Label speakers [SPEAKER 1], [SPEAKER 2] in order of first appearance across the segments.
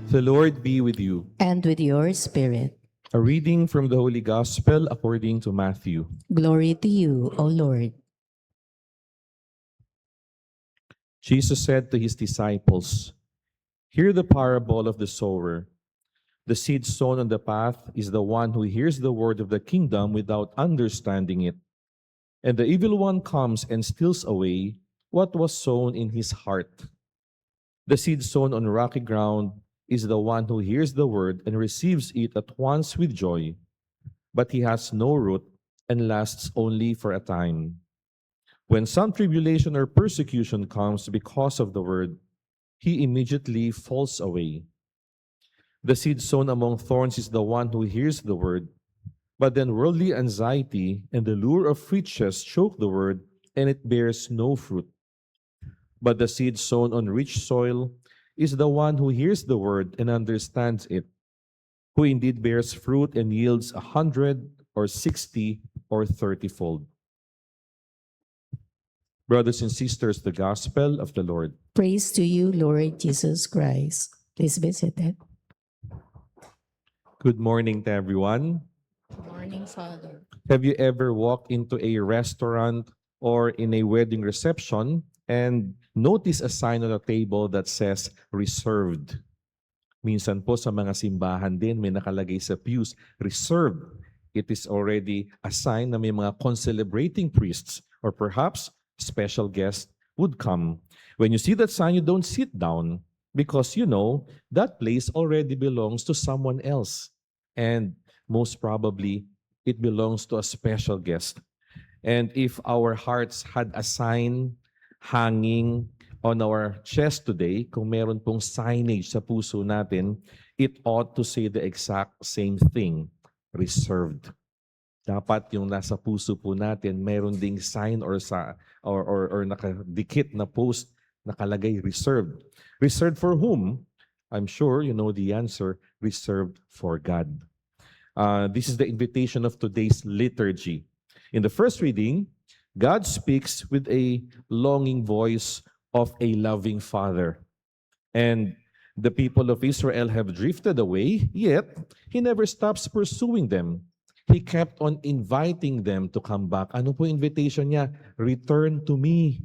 [SPEAKER 1] The Lord be with you.
[SPEAKER 2] And with your spirit.
[SPEAKER 1] A reading from the Holy Gospel according to Matthew.
[SPEAKER 2] Glory to you, O Lord.
[SPEAKER 1] Jesus said to his disciples, "Hear the parable of the sower. The seed sown on the path is the one who hears the word of the kingdom without understanding it. And the evil one comes and steals away what was sown in his heart. The seed sown on rocky ground is the one who hears the word and receives it at once with joy, but he has no root and lasts only for a time. When some tribulation or persecution comes because of the word, he immediately falls away. The seed sown among thorns is the one who hears the word, but then worldly anxiety and the lure of riches choke the word, and it bears no fruit. But the seed sown on rich soil is the one who hears the word and understands it, who indeed bears fruit and yields 100 or 60 or 30-fold. Brothers and sisters, the gospel of the Lord.
[SPEAKER 2] Praise to you, Lord Jesus Christ. Please be seated.
[SPEAKER 1] Good morning to everyone.
[SPEAKER 2] Good morning, Father.
[SPEAKER 1] Have you ever walked into a restaurant or in a wedding reception and notice a sign on the table that says reserved? Minsan po sa mga simbahan din may nakalagay sa pews, reserved. It is already a sign na may mga concelebrating priests or perhaps special guests would come. When you see that sign, you don't sit down because you know that place already belongs to someone else. And most probably, it belongs to a special guest. And if our hearts had a sign hanging on our chest today, kung meron pong signage sa puso natin, it ought to say the exact same thing, reserved. Dapat yung nasa puso po natin, meron ding sign or nakadikit na post nakalagay reserved. Reserved for whom? I'm sure you know the answer, reserved for God. This is the invitation of today's liturgy. In the first reading, God speaks with a longing voice of a loving Father. And the people of Israel have drifted away, yet He never stops pursuing them. He kept on inviting them to come back. Ano po invitation niya? Return to me.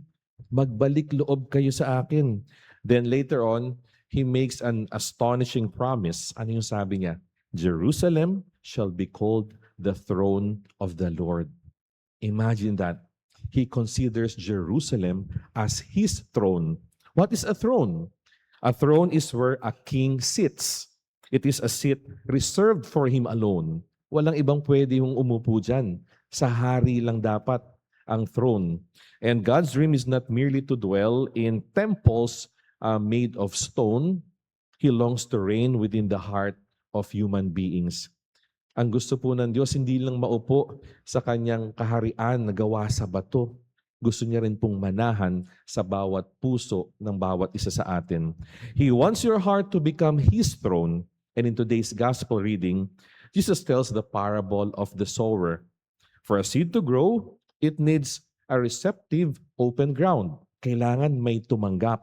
[SPEAKER 1] Magbalik loob kayo sa akin. Then later on, He makes an astonishing promise. Ano yung sabi niya? Jerusalem shall be called the throne of the Lord. Imagine that. He considers Jerusalem as His throne. What is a throne? A throne is where a king sits. It is a seat reserved for him alone. Walang ibang pwede yung umupo dyan. Sa hari lang dapat ang throne. And God's dream is not merely to dwell in temples made of stone. He longs to reign within the heart of human beings. Ang gusto po ng Diyos, hindi lang maupo sa kanyang kaharian na gawa sa bato. Gusto niya rin pong manahan sa bawat puso ng bawat isa sa atin. He wants your heart to become His throne. And in today's gospel reading, Jesus tells the parable of the sower. For a seed to grow, it needs a receptive, open ground. Kailangan may tumanggap.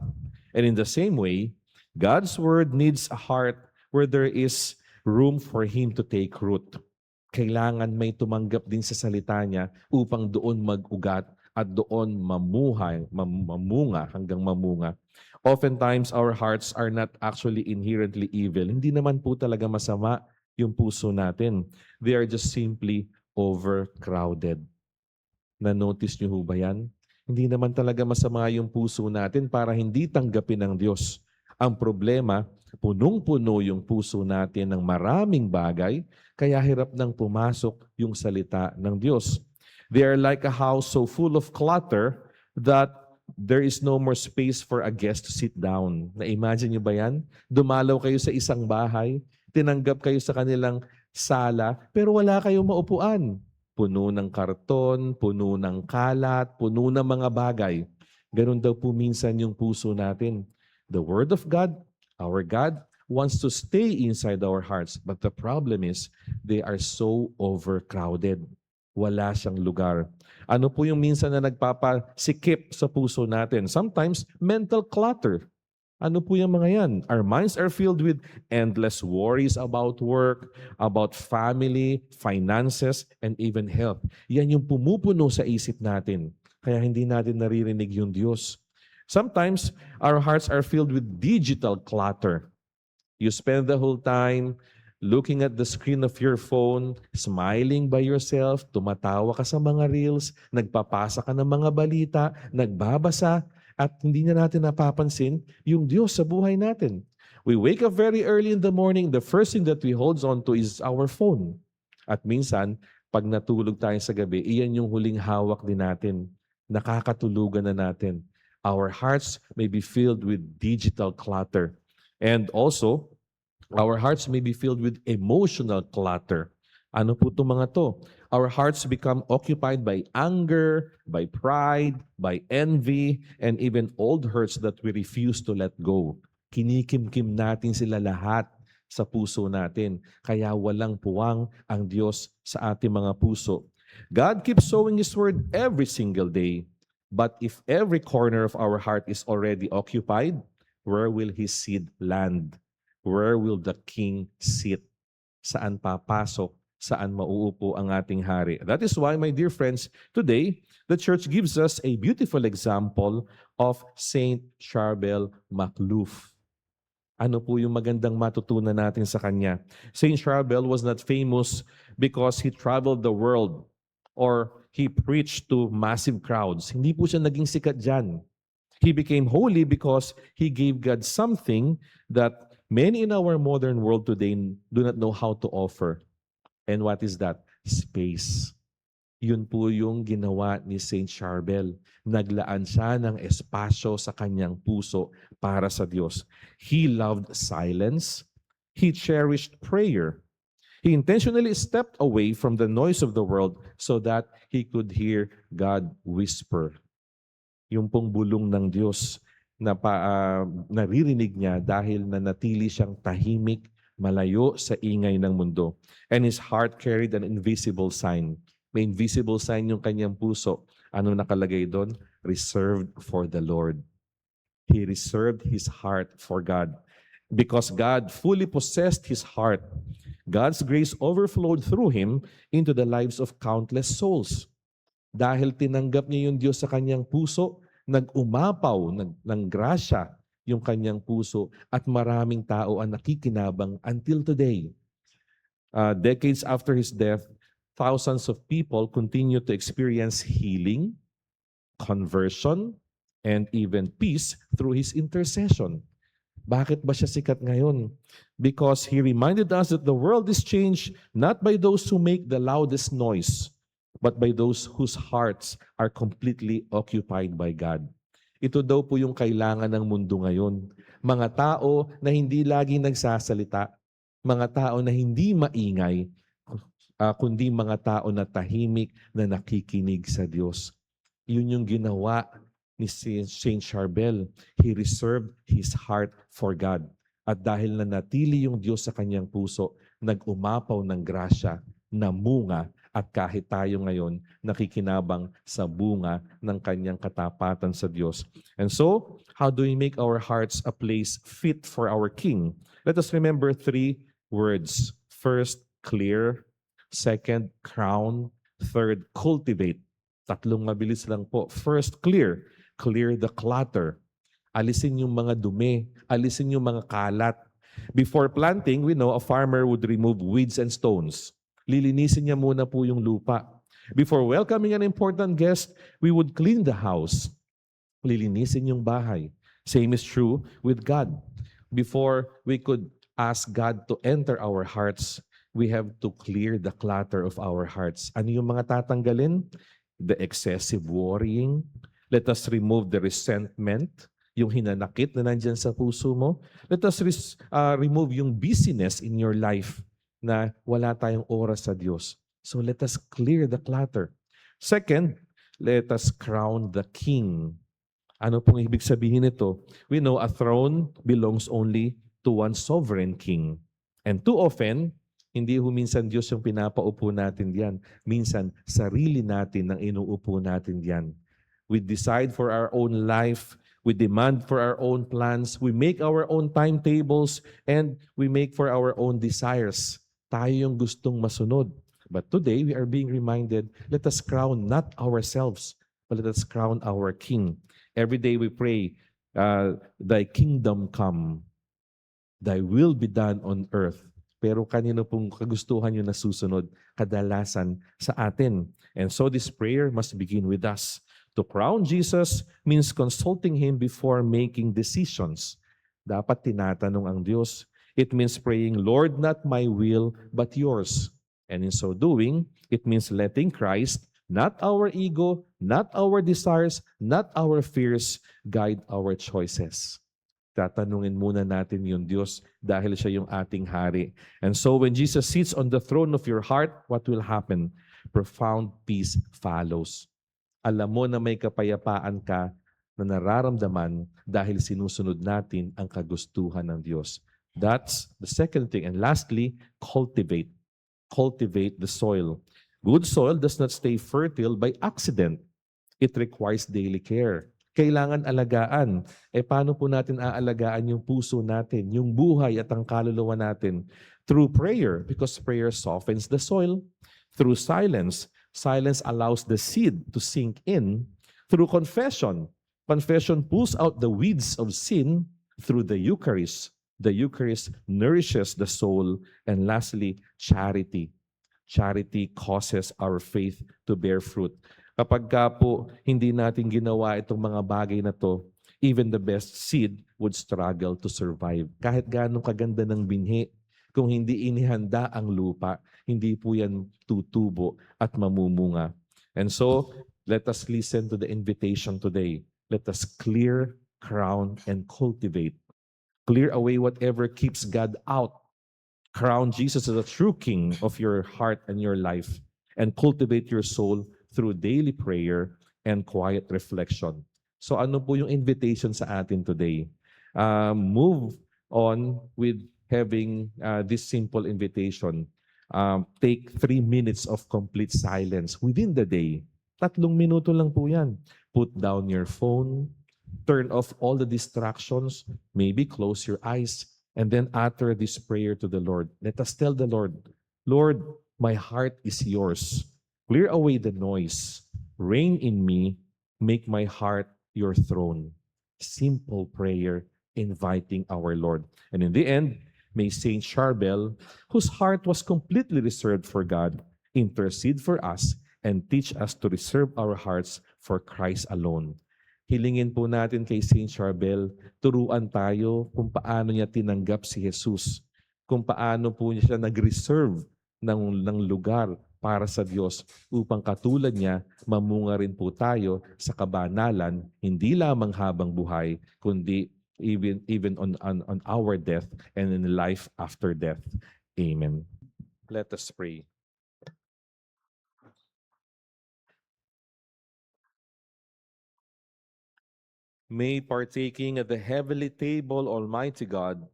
[SPEAKER 1] And in the same way, God's word needs a heart where there is room for Him to take root. Kailangan may tumanggap din sa salita niya upang doon mag-ugat at doon mamunga hanggang mamunga. Oftentimes, our hearts are not actually inherently evil. Hindi naman po talaga masama yung puso natin. They are just simply overcrowded. Na-notice niyo ho ba yan? Hindi naman talaga masama yung puso natin para hindi tanggapin ng Diyos. Ang problema, punong-puno yung puso natin ng maraming bagay, kaya hirap nang pumasok yung salita ng Diyos. They are like a house so full of clutter that there is no more space for a guest to sit down. Na-imagine niyo ba yan? Dumalaw kayo sa isang bahay, tinanggap kayo sa kanilang sala, pero wala kayong maupuan. Puno ng karton, puno ng kalat, puno ng mga bagay. Ganun daw po minsan yung puso natin. The Word of God, our God, wants to stay inside our hearts. But the problem is, they are so overcrowded. Wala siyang lugar. Ano po yung minsan na nagpapasikip sa puso natin? Sometimes, mental clutter. Ano po yung mga yan? Our minds are filled with endless worries about work, about family, finances, and even health. Yan yung pumupuno sa isip natin. Kaya hindi natin naririnig yung Diyos. Sometimes, our hearts are filled with digital clutter. You spend the whole time looking at the screen of your phone, smiling by yourself, tumatawa ka sa mga reels, nagpapasa ka ng mga balita, nagbabasa, at hindi na natin napapansin yung Diyos sa buhay natin. We wake up very early in the morning, the first thing that we hold on to is our phone. At minsan, pag natulog tayo sa gabi, iyan yung huling hawak din natin. Nakakatulugan na natin. Our hearts may be filled with digital clutter. And also, our hearts may be filled with emotional clutter. Ano po itong mga to? Our hearts become occupied by anger, by pride, by envy, and even old hurts that we refuse to let go. Kinikimkim natin sila lahat sa puso natin. Kaya walang puwang ang Diyos sa ating mga puso. God keeps sowing His word every single day. But if every corner of our heart is already occupied, where will His seed land? Where will the King sit? Saan papasok? Saan mauupo ang ating hari? That is why, my dear friends, today, the church gives us a beautiful example of Saint Charbel Makhlouf. Ano po yung magandang matutunan natin sa kanya? Saint Charbel was not famous because he traveled the world or he preached to massive crowds. Hindi po siya naging sikat dyan. He became holy because he gave God something that many in our modern world today do not know how to offer. And what is that? Space. Yun po yung ginawa ni Saint Charbel. Naglaan siya ng espasyo sa kanyang puso para sa Diyos. He loved silence. He cherished prayer. He intentionally stepped away from the noise of the world so that he could hear God whisper. Yung pong bulong ng Diyos na naririnig niya dahil nanatili siyang tahimik, malayo sa ingay ng mundo. And his heart carried an invisible sign. May invisible sign yung kanyang puso. Ano nakalagay doon? Reserved for the Lord. He reserved his heart for God. Because God fully possessed his heart, God's grace overflowed through him into the lives of countless souls. Dahil tinanggap niya yung Diyos sa kanyang puso, nag-umapaw ng grasya yung kanyang puso at maraming tao ang nakikinabang until today. Decades after his death, thousands of people continue to experience healing, conversion, and even peace through his intercession. Bakit ba siya sikat ngayon? Because he reminded us that the world is changed not by those who make the loudest noise, but by those whose hearts are completely occupied by God. Ito daw po yung kailangan ng mundo ngayon. Mga tao na hindi laging nagsasalita, mga tao na hindi maingay, kundi mga tao na tahimik na nakikinig sa Diyos. Yun yung ginawa ni Saint Charbel. He reserved his heart for God. At dahil nanatili yung Diyos sa kanyang puso, nag-umapaw ng grasya, namunga, at kahit tayo ngayon, nakikinabang sa bunga ng kanyang katapatan sa Diyos. And so, how do we make our hearts a place fit for our King? Let us remember 3 words. First, clear. Second, crown. Third, cultivate. 3 mabilis lang po. First, clear. Clear the clutter. Alisin yung mga dumi. Alisin yung mga kalat. Before planting, we know a farmer would remove weeds and stones. Lilinisin niya muna po yung lupa. Before welcoming an important guest, we would clean the house. Lilinisin yung bahay. Same is true with God. Before we could ask God to enter our hearts, we have to clear the clutter of our hearts. Ano yung mga tatanggalin? The excessive worrying. Let us remove the resentment, yung hinanakit na nandyan sa puso mo. Let us remove yung busyness in your life na wala tayong oras sa Diyos. So let us clear the clutter. Second, let us crown the King. Ano pong ibig sabihin nito? We know a throne belongs only to one sovereign King. And too often, hindi minsan Diyos yung pinapaupo natin diyan. Minsan, sarili natin ang inuupo natin diyan. We decide for our own life. We demand for our own plans. We make our own timetables and we make for our own desires. Tayo yung gustong masunod. But today, we are being reminded, let us crown not ourselves, but let us crown our King. Every day we pray, Thy kingdom come, Thy will be done on earth. Pero kanino pong kagustuhan yung nasusunod? Kadalasan sa atin. And so this prayer must begin with us. To crown Jesus means consulting Him before making decisions. Dapat tinatanong ang Diyos. It means praying, Lord, not my will, but yours. And in so doing, it means letting Christ, not our ego, not our desires, not our fears, guide our choices. Tatanungin muna natin yung Diyos dahil siya yung ating hari. And so when Jesus sits on the throne of your heart, what will happen? Profound peace follows. Alam mo na may kapayapaan ka na nararamdaman dahil sinusunod natin ang kagustuhan ng Diyos. That's the second thing. And lastly, cultivate. Cultivate the soil. Good soil does not stay fertile by accident. It requires daily care. Kailangan alagaan. Paano po natin aalagaan yung puso natin, yung buhay at ang kaluluwa natin? Through prayer, because prayer softens the soil. Through silence. Silence allows the seed to sink in. Through confession. Confession pulls out the weeds of sin through the Eucharist. The Eucharist nourishes the soul. And lastly, charity. Charity causes our faith to bear fruit. Kapag ka po hindi natin ginawa itong mga bagay na to, even the best seed would struggle to survive. Kahit ganong kaganda ng binhi, kung hindi inihanda ang lupa, hindi po yan tutubo at mamumunga. And so, let us listen to the invitation today. Let us clear, crown, and cultivate. Clear away whatever keeps God out. Crown Jesus as the true King of your heart and your life. And cultivate your soul through daily prayer and quiet reflection. So ano po yung invitation sa atin today? Move on with having this simple invitation. Take 3 minutes of complete silence within the day. 3 minuto lang po yan. Put down your phone, turn off all the distractions, maybe close your eyes, and then utter this prayer to the Lord. Let us tell the Lord, Lord, my heart is yours. Clear away the noise. Reign in me. Make my heart your throne. Simple prayer inviting our Lord. And in the end, may Saint Charbel, whose heart was completely reserved for God, intercede for us and teach us to reserve our hearts for Christ alone. Hilingin po natin kay Saint Charbel, turuan tayo kung paano niya tinanggap si Jesus, kung paano po siya nag-reserve ng lugar para sa Diyos upang katulad niya, mamunga rin po tayo sa kabanalan, hindi lamang habang buhay, kundi even on our death and in life after death. Amen. Let us pray. May partaking at the heavenly table, Almighty God,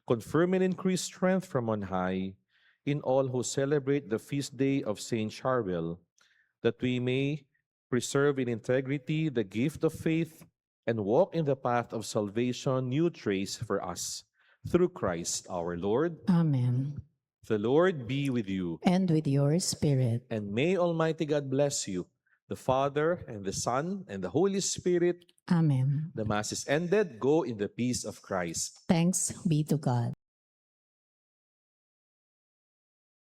[SPEAKER 1] confirm and increase strength from on high in all who celebrate the feast day of Saint Charbel, that we may preserve in integrity the gift of faith and walk in the path of salvation you trace for us. Through Christ our Lord.
[SPEAKER 2] Amen.
[SPEAKER 1] The Lord be with you.
[SPEAKER 2] And with your spirit.
[SPEAKER 1] And may Almighty God bless you, the Father and the Son and the Holy Spirit.
[SPEAKER 2] Amen.
[SPEAKER 1] The Mass is ended. Go in the peace of Christ.
[SPEAKER 2] Thanks be to God.